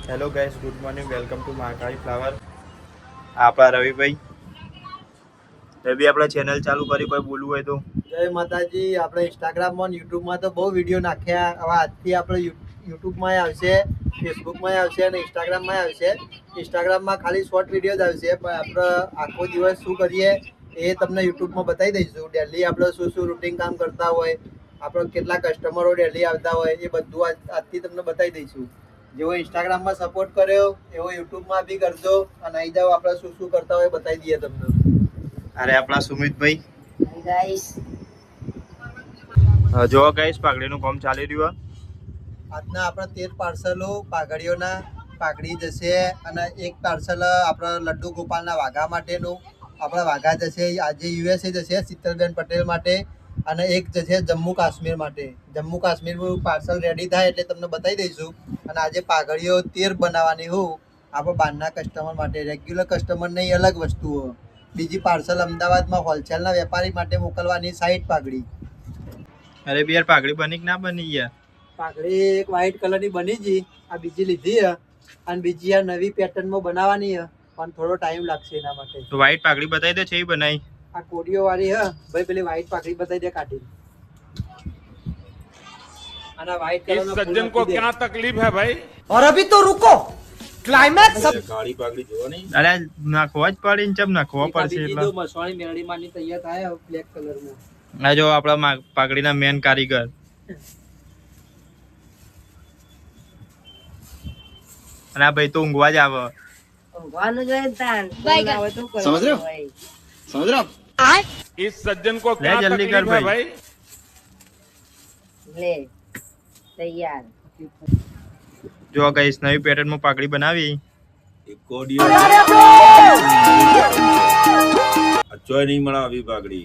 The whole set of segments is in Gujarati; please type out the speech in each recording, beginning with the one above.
Hello guys, good morning, welcome to Mahakali flower. આપણા રવિભાઈ આપણે ચેનલ ચાલુ કરી, કોઈ બોલવું હોય તો. જય માતાજી. આપણે ઇન્સ્ટાગ્રામમાં અને યુટ્યુબમાં તો બહુ વિડીયો નાખ્યા. હવે આજથી આપણે યુટ્યુબમાં આવશે, ફેસબુકમાં આવશે અને ઇન્સ્ટાગ્રામમાં આવશે. ઇન્સ્ટાગ્રામમાં ખાલી શોર્ટ વિડીયો જ આવશે, પણ આપણે આખો દિવસ શું કરીએ એ તમને યુટ્યુબમાં બતાવી દઈશું. ડેલી આપણે શું શું રૂટીન કામ કરતા હોય, આપણે કેટલા કસ્ટમરો ડેલી આવતા હોય, એ બધું આજથી તમને બતાવી દઈશું. જેવો ઇન્સ્ટાગ્રામમાં સપોર્ટ કર્યો એવો યુટ્યુબમાં બી કરજો અને આવી જાઓ. આપણે શું શું કરતા હોય બતાવી દઈએ તમને. અરે આપણા સુમિતભાઈ ગાઈસ જો ગાઈસ પાઘડીનું કામ ચાલી રહ્યું. આજના આપણા 13 પાર્સલો પાઘડીઓના પાઘડી જશે અને એક પાર્સલ આપણા લડ્ડુ ગોપાલના વાઘા માટેનું આપણા વાઘા જશે. આજે યુએસએ જશે શીતલબેન પટેલ માટે અને એક જશે જમ્મુ કાશ્મીર માટે. જમ્મુ કાશ્મીરનું પાર્સલ રેડી થાય એટલે તમને બતાવી દઈશું. અને આજે પાઘડીઓ 13 બનાવવાની હું આપણે બહારના કસ્ટમર માટે, રેગ્યુલર કસ્ટમર નહીં, અલગ વસ્તુઓ. બીજી પાર્સલ અમદાવાદમાં હોલસેલના વેપારી માટે મોકલવાની 60 પાઘડી. અરે બી યાર પાઘડી બની કે ના બની યાર? પાઘડી એક વ્હાઈટ કલરની બની છે, આ બીજી લીધી છે અને બીજી આ નવી પેટર્નમાં બનાવવાની છે, પણ થોડો ટાઈમ લાગશે એના માટે. તો વ્હાઈટ પાઘડી બતાવી દે છે એ બનાવી. આ કોડીઓ વાળી હે ભાઈ, પેલી વ્હાઈટ પાઘડી બતાવી દે કાઢી. અને વ્હાઈટ કલર इस सज्जन को क्या तकलीफ है भाई? और अभी तो रुको, क्लाइमैक्स काली पागड़ी जो नहीं અરે નાખવા જ પડી ને, ચમ નાખવા પડશે એટલે. મસવાણી મેરડી માની તૈયાર થાય બ્લેક કલરમાં. આ જો આપણા પાઘડીના મેન કારીગર. અને આ ભાઈ તો ઊંઘવા જ આવે. ઊંઘવાનું જોઈએ તાન આવે તો સમજ રહ્યો? સમજ રહ્યો? इस सज्जन को ले क्या जल्दी कर तकलीफ है भाई। भाई? લે તૈયાર. જો ગાઈસ નવી પેટર્નમાં પાઘડી બનાવી. अच्छो नहीं मना अभी पागड़ी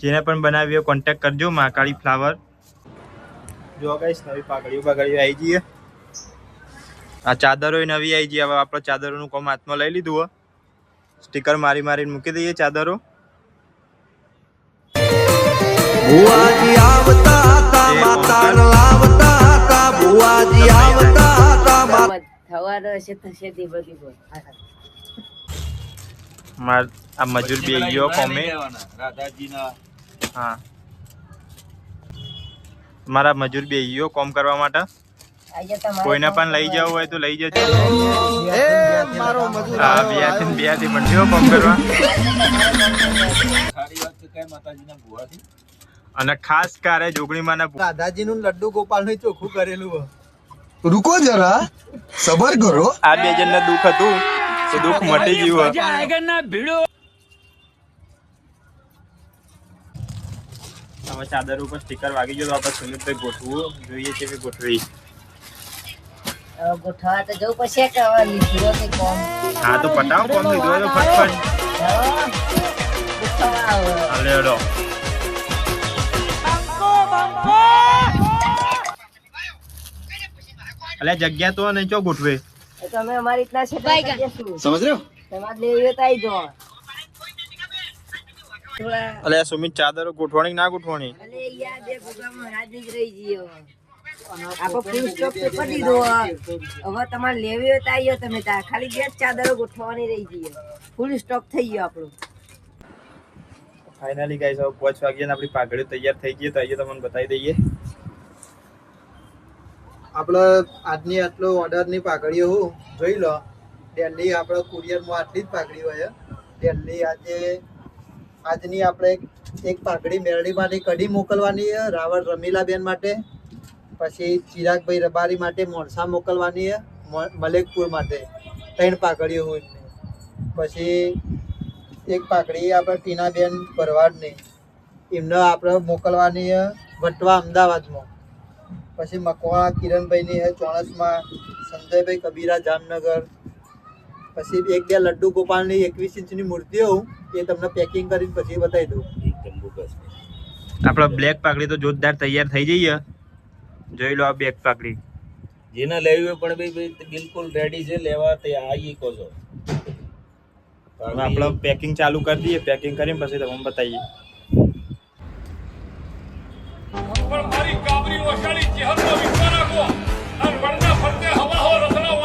જેને પણ બનાવી હોય કોન્ટેક્ટ કરજો મહાકાળી ફ્લાવર. જો ગાઈસ નવી પાઘડીઓ આવી જઈએ. આ ચાદરો નવી આવી ગઈ. હવે આપણે ચાદરોનું કામ હાથમાં લઈ લીધું હો. સ્ટીકર મારીને મૂકી દઈએ ચાદરો. ભુવાજી આવતા હતા, માતાને લાવતા હતા. ભુવાજી આવતા હતા. થવાનો હશે થશે તે બધી બોલ. આ મજૂર બે ગયો કોમે. राधाजी હા, મારા મજૂર બે ગયો કોમ કરવા માટે. આજે તમારે કોઈને પણ લઈ જવું હોય તો લઈ જજો. એ મારો મજૂર હા, બિયાથી મંડ્યો કોમ કરવા. सारी बात तो क्या माताजी ना बुआ थी અને ખાસ કારે જોગણીમાંના રાધાજીનું લડ્ડુ ગોપાલનું ચોખ્ખું કરેલું હોય. रुको जरा सबर करो. આ બે જણને દુઃખ હતું તો દુઃખ મટી ગયું. હવે ચાદર ઉપર સ્ટીકર વાગી ગયો તો આપણે સુમિતભાઈ ગોઠવું જોઈએ છે કે ગોઠવી. ગોઠવા તો જવું પડશે કે હવે લીધો કે કોમ. હા તો પટાવો કોમ લીધો હોય તો ફટફટ. ગોઠવા આવો. હાલે હેડો. અલે જગ્યા તો નહીં, ચો ગોઠવે. એ તો અમે અમારી રીતના છે સમજ રહ્યો? તમારે લેવી હોય તો આવી જાઓ. થોડા અલે સુમિત ચાદરો ગોઠવણી કે ના ગોઠવણી? અલે યાર બે પ્રોગ્રામમાં હાજરી જ રહી જઈએ. આપણે ફૂલ સ્ટોક પેપર દીધો. હવે તમારે લેવી હોય તો આવ્યો તમે તાર. ખાલી બે જ ચાદરો ગોઠવવાની રહી જઈએ. ફૂલ સ્ટોક થઈ ગયો આપણો. ફાઇનલી ગાઈસ હવે 5 વાગ્યાની આપણી પાઘડીઓ તૈયાર થઈ ગઈ. તો અહીંયા તમને બતાવી દઈએ. આપણે આજની આટલો ઓર્ડરની પાઘડીઓ હું જોઈ લો. દિલ્હી આપણે કુરિયરમાં આટલી જ પાઘડી હોય. દિલ્હી આજની આપણે એક પાઘડી મેરડીમાંથી કઢી મોકલવાની છે, રાવળ રમીલાબેન માટે. પછી ચિરાગભાઈ રબારી માટે મોણસા મોકલવાની છે, મલેકપુર માટે 3 પાઘડીઓ હોય. પછી એક પાઘડી આપણે ટીનાબેન ભરવાડની, એમને આપણે મોકલવાની છે વટવા અમદાવાદમાં. પછી મકવાણા કિરણભાઈની છે ચોણસમાં, સંજયભાઈ કબીરા જામનગર. પછી એક બે લડ્ડુ ગોપાલની 21 ઇંચની મૂર્તિઓ એ તમને પેકિંગ કરીને પછી બતાવી દઉં. આપણા બ્લેક પાઘડી તો જોરદાર તૈયાર થઈ જઈએ. જોઈ લો આ બ્લેક પાઘડી. જેને લેવી હોય પણ ભાઈ બિલકુલ રેડી છે લેવા તે આવી કહો છો. આપણે પેકિંગ ચાલુ કરી દઈએ. પેકિંગ કરીને પછી તમને બતાવીએ. પણ મારી કાબરી ઓશાળી ચહેરો વિચારા કો અને વરના ફરતે હવા હો રસના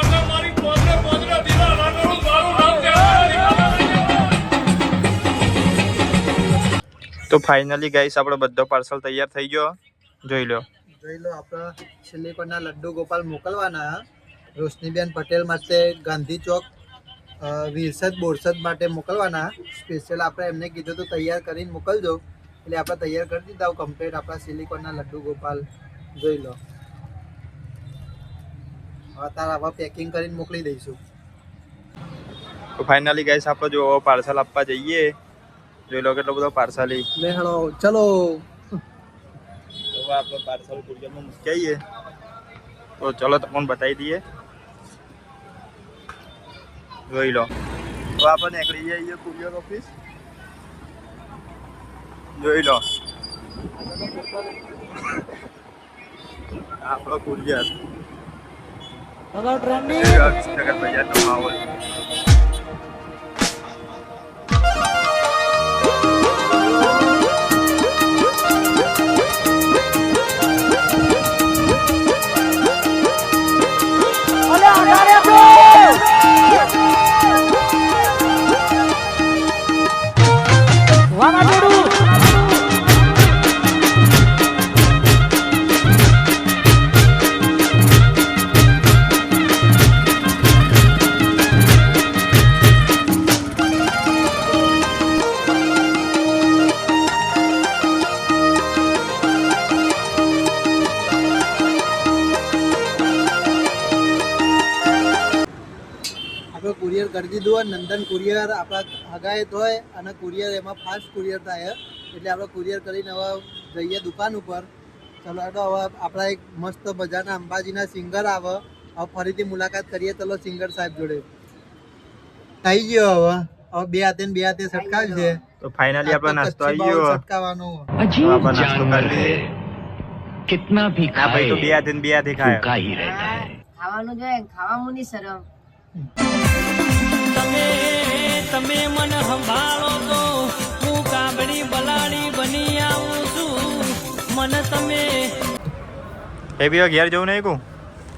તો ફાઇનલી ગાઈસ આપણો બધો પાર્સલ તૈયાર થઈ ગયો. જોઈ લો. આપણા સિલિકોનના લડ્ડુ ગોપાલ મોકલવાના. રોશનીબેન પટેલ માટે ગાંધી ચોક વિરસદ બોરસદ માટે મોકલવાના. સ્પેશિયલ આપણે એમને કીધું તો તૈયાર કરીને મોકલજો, એટલે આપણે તૈયાર કરી દીધા કમ્પ્લીટ આપણા સિલિકોનના લડ્ડુ ગોપાલ. જોઈ લો. અત્યારે આવા પેકિંગ કરીને મોકલી દઈશું. તો ફાઇનલી ગાઈસ આપણે જો પાર્સલ આપવા જઈએ. જોઈ લો કેટલો બધો પાર્સલ. લે હેડો ચલો. તો આપણે પાર્સલ કુરિયરમાં મૂકી આવીએ. તો ચલો તમને બતાવી દઈએ. જોઈ લો. તો આપણે નીકળી જઈએ કુરિયર ઓફિસ. જોઈ લો આપણો કુરિયર. જગત બજારનો માહોલ. કુરિયર કરી દીધું હોય. નંદન કુરિયર આપણા હગાયત હોય અને કુરિયર એમાં ફાસ્ટ કુરિયર થાય, એટલે આપણે કુરિયર કરીને હવે જઈએ દુકાન ઉપર. ચલો હવે આપણા એક મસ્ત મજાના અંબાજીના સિંગર આવે. હવે ફરીથી મુલાકાત કરીએ ચલો સિંગર સાહેબ જોડે. થઈ ગયો હવે બે હાથે સટકાવશે. તો ફાઇનલી આપણો નાસ્તો આવી ગયો. સટકાવવાનો આપણે નાસ્તો કરી લઈએ. कितना भी હા ભાઈ તો खाए બે હાથે ખાય. भूखा ही रहता है. ખાવાનું જોઈએ, ખાવામાં ની શરમ. તમે મન સંભાળો તો હું કાબડી બલાડી બની આવું છું. મન તમે એ બી ઘેર જવું નહીં કહું.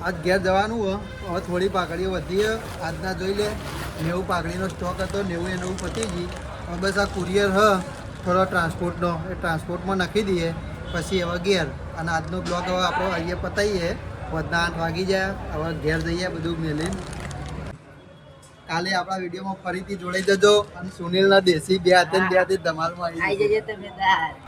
આજ ઘેર જવાનું હોય. હવે થોડી પાકડીઓ વધી છે આજના. જોઈ લે 90 પાકડીનો સ્ટોક હતો. 90 એ 90 પતી ગઈ. હવે બસ આ કુરિયર થોડો ટ્રાન્સપોર્ટનો એ ટ્રાન્સપોર્ટમાં નાખી દઈએ પછી હવે ઘેર. અને આજનો બ્લોગ હવે આપણો અહીંયા પતાવીએ. વધના 8 વાગી જાય. હવે ઘેર જઈએ બધું મેલીને. કાલે આપણા વિડીયોમાં ફરીથી જોડાઈ જજો. અને સુનિલના દેશી બે હાથે ધમાલમાં આઈ જજો તમે તાર.